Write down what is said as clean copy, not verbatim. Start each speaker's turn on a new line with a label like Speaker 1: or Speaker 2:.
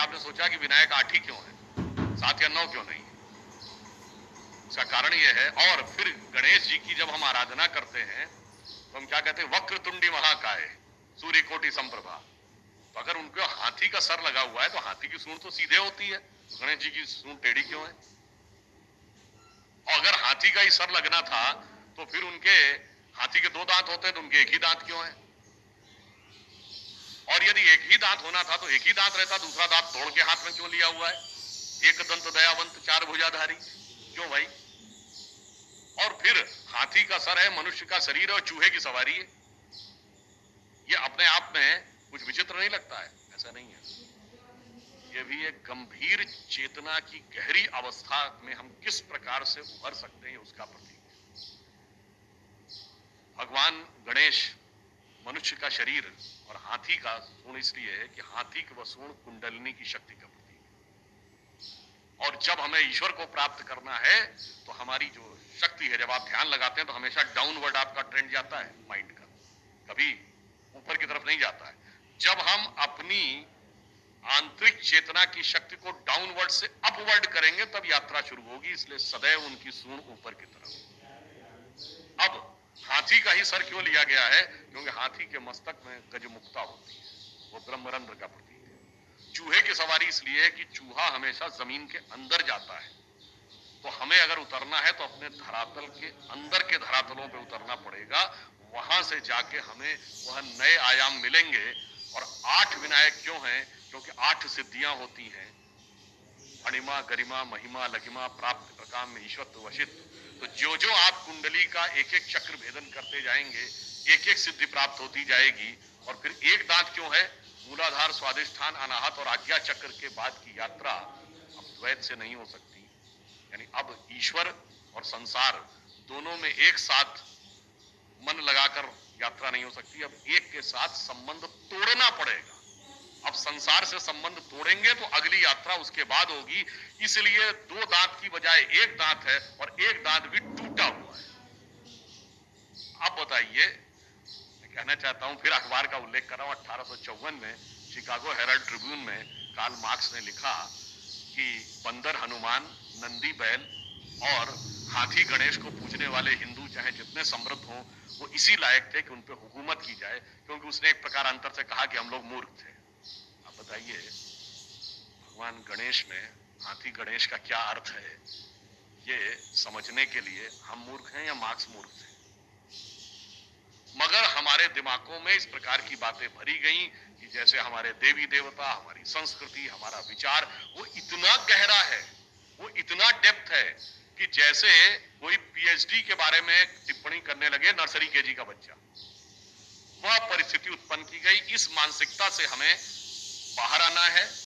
Speaker 1: आपने सोचा कि विनायक 8 ही क्यों है, 7 या 9 क्यों नहीं है? इसका कारण यह है। और फिर गणेश जी की जब हम आराधना करते हैं तो हम क्या कहते हैं, वक्रतुंडी महाकाय सूर्यकोटि संप्रभा। तो अगर उनको हाथी का सर लगा हुआ है तो हाथी की सूंड तो सीधे होती है, तो गणेश जी की सूंड टेढ़ी क्यों है? और अगर हाथी का ही सर लगना था तो फिर उनके हाथी के 2 दांत होते हैं तो उनके एक ही दांत क्यों है? और यदि एक ही दांत होना था तो एक ही दांत रहता, दूसरा दांत तोड़ के हाथ में क्यों लिया हुआ है? एक दंत दयावंत चार भुजाधारी, क्यों भाई? और फिर हाथी का सर है, मनुष्य का शरीर और चूहे की सवारी है। ये अपने आप में कुछ विचित्र नहीं लगता है? ऐसा नहीं है। ये भी एक गंभीर चेतना की गहरी अवस्था में हम किस प्रकार से उभर सकते हैं उसका प्रतीक है। भगवान गणेश मनुष्य का शरीर और हाथी का सूंड इसलिए है कि हाथी की वह सूंड कुंडलिनी की शक्ति का प्रतीक है। और जब हमें ईश्वर को प्राप्त करना है तो हमारी जो शक्ति है, जब आप ध्यान लगाते हैं तो हमेशा डाउनवर्ड आपका ट्रेंड जाता है माइंड का, कभी ऊपर की तरफ नहीं जाता है। जब हम अपनी आंतरिक चेतना की शक्ति को डाउनवर्ड से अपवर्ड करेंगे तब यात्रा शुरू होगी। इसलिए सदैव उनकी सूंड ऊपर की तरफ। अब हाथी का ही सर क्यों लिया गया है? क्योंकि हाथी के मस्तक में गजमुक्ता होती है, वो ब्रह्मरंध्र का प्रतीक है। चूहे की सवारी इसलिए है कि चूहा हमेशा जमीन के अंदर जाता है, तो हमें अगर उतरना है तो अपने धरातल के अंदर के धरातलों पे उतरना पड़ेगा। वहां से जाके हमें वह नए आयाम मिलेंगे। और 8 विनायक क्यों हैं? क्योंकि 8 सिद्धियां होती हैं, अणिमा गरिमा महिमा लघिमा प्राप्त प्रकाम में ईश्वरत्व वशित्व। तो जो जो आप कुंडली का एक एक चक्र भेदन करते जाएंगे, एक एक सिद्धि प्राप्त होती जाएगी। और फिर एक दांत क्यों है? मूलाधार स्वादिष्ठान अनाहत और आज्ञा चक्र के बाद की यात्रा अब द्वैत से नहीं हो सकती। यानी अब ईश्वर और संसार दोनों में एक साथ मन लगाकर यात्रा नहीं हो सकती। अब एक के साथ संबंध तोड़ना पड़ेगा। अब संसार से संबंध तोड़ेंगे तो अगली यात्रा उसके बाद होगी। इसलिए 2 दांत की बजाय एक दांत है और एक दांत भी टूटा हुआ है। अब बताइए, मैं कहना चाहता हूं, फिर अखबार का उल्लेख कर रहा हूं, 1854 में शिकागो हेराल्ड ट्रिब्यून में कार्ल मार्क्स ने लिखा कि बंदर हनुमान, नंदी बैल और हाथी गणेश को पूजने वाले हिंदू चाहे जितने समृद्ध हों, वो इसी लायक थे कि उन पर हुकूमत की जाए, क्योंकि उसने एक प्रकार अंतर से कहा कि हम लोग मूर्ख थे। आप बताइए, भगवान गणेश में हाथी गणेश का क्या अर्थ है? ये समझने के लिए हम मूर्ख हैं या मार्क्स मूर्ख थे? मगर हमारे दिमागों में इस प्रकार की बातें भरी गई कि जैसे हमारे देवी देवता, हमारी संस्कृति, हमारा विचार वो इतना गहरा है, वो इतना डेप्थ है कि जैसे कोई पीएचडी के बारे में टिप्पणी करने लगे नर्सरी केजी का बच्चा। वह परिस्थिति उत्पन्न की गई। इस मानसिकता से हमें बाहर आना है।